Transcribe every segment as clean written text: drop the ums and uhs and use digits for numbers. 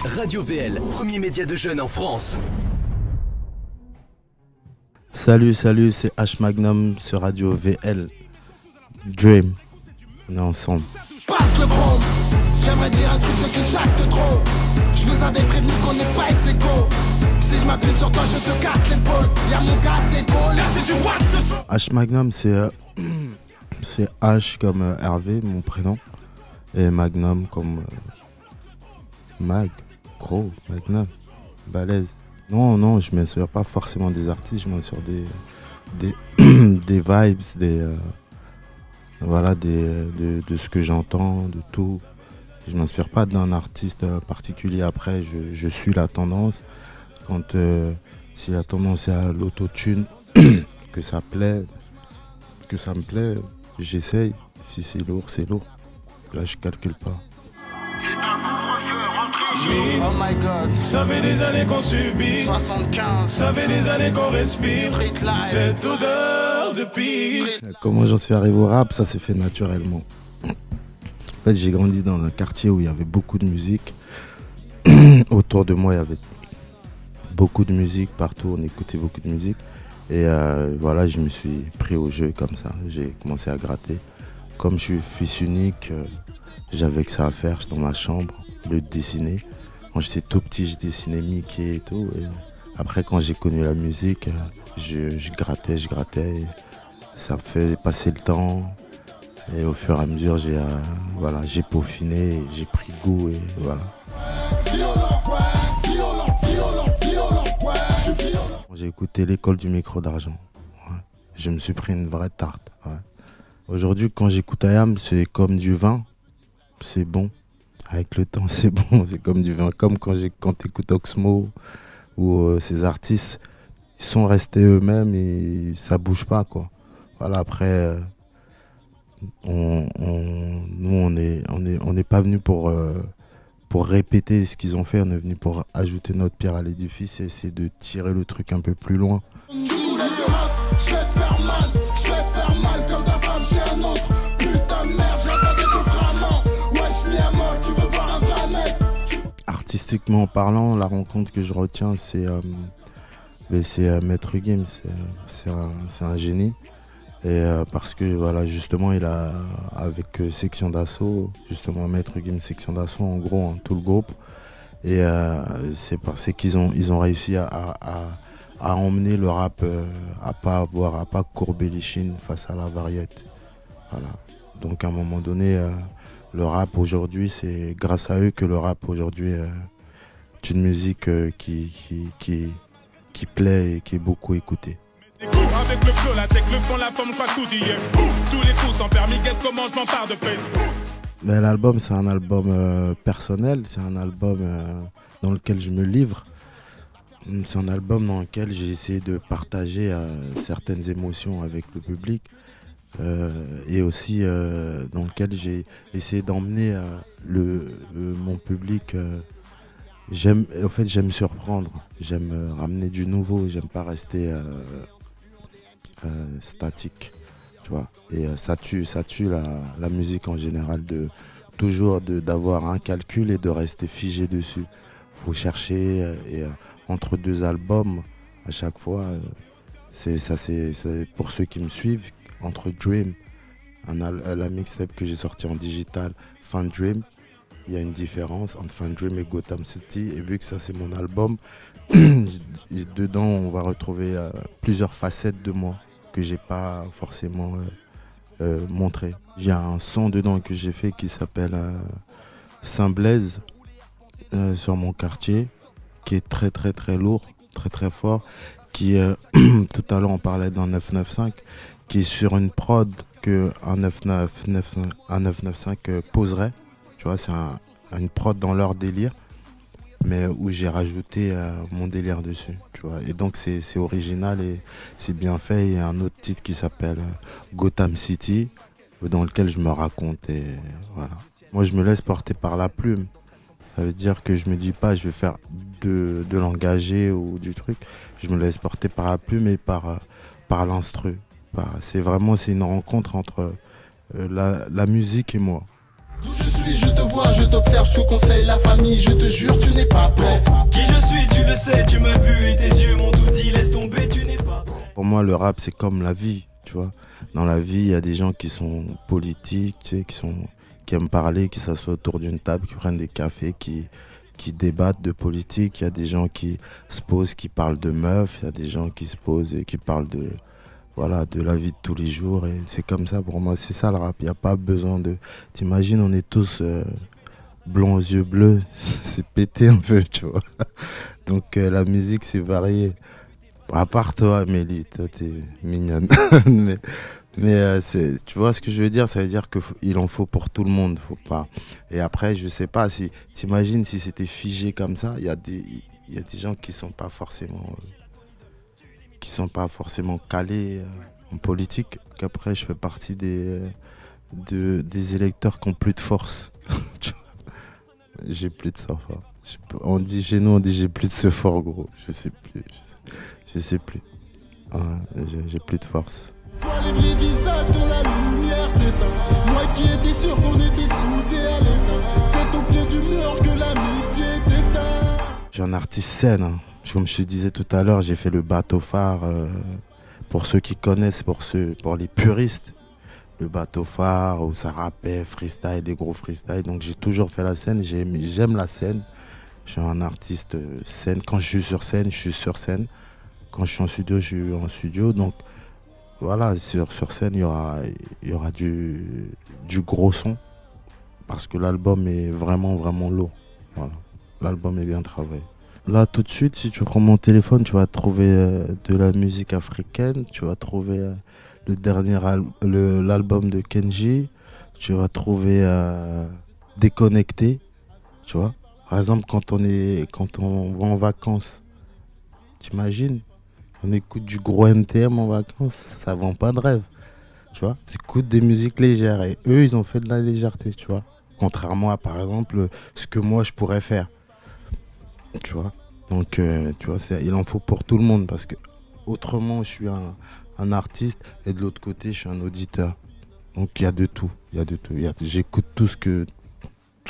Radio VL, premier média de jeunes en France. Salut, c'est H Magnum sur Radio VL. Dream, on est ensemble. Passe le chrome, j'aimerais dire un truc, c'est que j'acte trop. Je vous avais prévenu qu'on n'est pas ex aequo. Si je m'appuie sur toi, je te casse l'épaule. Y'a mon gars d'épaule, là c'est du watch the show. H Magnum, c'est H comme Hervé, mon prénom. Et Magnum comme Mag, gros, Magnum, balèze. Non, je m'inspire pas forcément des artistes, je m'inspire des vibes, voilà, de ce que j'entends, de tout. Je m'inspire pas d'un artiste particulier. Après, je suis la tendance. Quand si la tendance est à l'autotune, que ça me plaît, j'essaye. Si c'est lourd, c'est lourd. Là, je calcule pas. Oh my god, Ça fait des années qu'on subit, 75, ça fait des années qu'on respire Street Life. cette odeur de pisse. Comment j'en suis arrivé au rap, ça s'est fait naturellement. En fait, j'ai grandi dans un quartier où il y avait beaucoup de musique. Autour de moi, il y avait beaucoup de musique. Partout, on écoutait beaucoup de musique. Et voilà, je me suis pris au jeu comme ça. J'ai commencé à gratter. Comme je suis fils unique, j'avais que ça à faire. J'étais dans ma chambre, le dessiner. Quand j'étais tout petit, je dessinais Mickey et tout. Et après, quand j'ai connu la musique, je grattais. Et ça me fait passer le temps. Et au fur et à mesure, j'ai peaufiné, j'ai pris goût et voilà. J'ai écouté l'école du micro d'argent. Ouais. Je me suis pris une vraie tarte. Ouais. Aujourd'hui, quand j'écoute IAM, c'est comme du vin. C'est bon. Avec le temps, c'est bon. C'est comme du vin. Comme quand tu écoutes Oxmo ou ces artistes, ils sont restés eux-mêmes et ça bouge pas, quoi. Voilà, après, nous, on n'est pas venu pour répéter ce qu'ils ont fait. On est venu pour ajouter notre pierre à l'édifice et essayer de tirer le truc un peu plus loin. Je vais te faire mal comme ta femme chez un autre. Putain de merde, j'ai entendu ton vraiment. Wesh, mi à mort, tu veux voir un vrai mec. Artistiquement parlant, la rencontre que je retiens, c'est Maître Gims. C'est un génie. Et parce que voilà, justement, il a avec Section d'Assaut, justement Maître Gims, Section d'Assaut, en gros, hein, tout le groupe. Et c'est parce qu'ils ont réussi à emmener le rap à pas courber les chines face à la variété. Voilà. Donc à un moment donné, le rap aujourd'hui, c'est grâce à eux que le rap aujourd'hui est une musique qui plaît et qui est beaucoup écoutée. Avec le flow, la tech, le fond, la forme, quoi tout hier. Tous les coups sans permis, guette comment je m'empare de Facebook. Mais l'album, c'est un album personnel, c'est un album dans lequel je me livre. C'est un album dans lequel j'ai essayé de partager certaines émotions avec le public et aussi dans lequel j'ai essayé d'emmener mon public. J'aime surprendre, j'aime ramener du nouveau, j'aime pas rester statique, tu vois. Et ça tue la musique en général d'avoir un calcul et de rester figé dessus. Faut chercher et entre deux albums à chaque fois. C'est pour ceux qui me suivent, entre Dream, la mixtape que j'ai sortie en digital, Fan Dream, il y a une différence entre Fan Dream et Gotham City. Et vu que ça c'est mon album, dedans on va retrouver plusieurs facettes de moi que j'ai pas forcément montré. J'ai un son dedans que j'ai fait qui s'appelle Saint-Blaise sur mon quartier, qui est très très très lourd, très très fort, qui tout à l'heure on parlait d'un 995, qui est sur une prod que un 995 poserait. Tu vois, c'est une prod dans leur délire, mais où j'ai rajouté mon délire dessus, tu vois. Et donc c'est original et c'est bien fait. Il y a un autre titre qui s'appelle Gotham City, dans lequel je me raconte et voilà. Moi je me laisse porter par la plume. Ça veut dire que je me dis pas je vais faire de l'engagé ou du truc. Je me laisse porter par la plume et par l'instru. C'est une rencontre entre la musique et moi. D'où je suis suis, je te vois, je t'observe, je te conseille la famille, je te jure, tu n'es pas prêt. Qui je suis, tu le sais, tu m'as vu et tes yeux m'ont tout dit, laisse tomber, tu n'es pas prêt. Pour moi, le rap, c'est comme la vie, tu vois. Dans la vie, il y a des gens qui sont politiques, tu sais, qui aiment parler, qui s'assoient autour d'une table, qui prennent des cafés, qui débattent de politique. Il y a des gens qui se posent, qui parlent de meufs. Il y a des gens qui se posent et qui parlent de la vie de tous les jours. Et c'est comme ça, pour moi, c'est ça le rap. Il n'y a pas besoin de... T'imagines, on est tous blonds aux yeux bleus. C'est pété un peu, tu vois. Donc la musique, c'est varié. À part toi, Amélie, toi, t'es mignonne. mais tu vois ce que je veux dire, ça veut dire qu'il en faut pour tout le monde, faut pas. Et après, je sais pas, si t'imagines si c'était figé comme ça, il y a des gens qui sont pas forcément calés en politique. Qu'après, je fais partie des électeurs qui ont plus de force. J'ai plus de ça. On dit chez nous, on dit j'ai plus de ce fort, gros. Je sais plus. J'ai plus de force. Vois les vrais visages quand la lumière s'éteint. Moi qui étais sûr qu'on était soudés à l'éteint. C'est au pied du mur que l'amitié t'éteint. Je suis un artiste scène. Hein. Comme je te disais tout à l'heure, j'ai fait le bateau phare. Pour ceux qui connaissent, pour les puristes. Le bateau phare où ça rappait, freestyle, des gros freestyle. Donc j'ai toujours fait la scène. J'aime la scène. Je suis un artiste scène. Quand je suis sur scène, je suis sur scène. Quand je suis en studio, je suis en studio. Donc voilà, sur scène, il y aura du gros son. Parce que l'album est vraiment, vraiment lourd. Voilà. L'album est bien travaillé. Là, tout de suite, si tu prends mon téléphone, tu vas trouver de la musique africaine. Tu vas trouver le dernier l'album de Kenji. Tu vas trouver Déconnecté. Tu vois. Par exemple, quand on va en vacances, t'imagines? On écoute du gros NTM en vacances, ça vend pas de rêve, tu vois. Tu écoutes des musiques légères et eux, ils ont fait de la légèreté, tu vois. Contrairement à, par exemple, ce que moi, je pourrais faire, tu vois. Donc, tu vois, il en faut pour tout le monde parce que autrement, je suis un artiste et de l'autre côté, je suis un auditeur. Donc, il y a de tout, J'écoute tout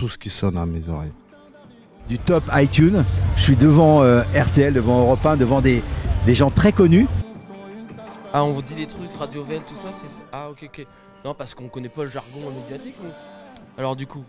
ce qui sonne à mes oreilles. Du top iTunes, je suis devant RTL, devant Europe 1, devant des gens très connus. Ah, on vous dit des trucs, Radio Vel, tout ça, c'est... Ah, ok. Non, parce qu'on connaît pas le jargon médiatique, nous. Alors du coup,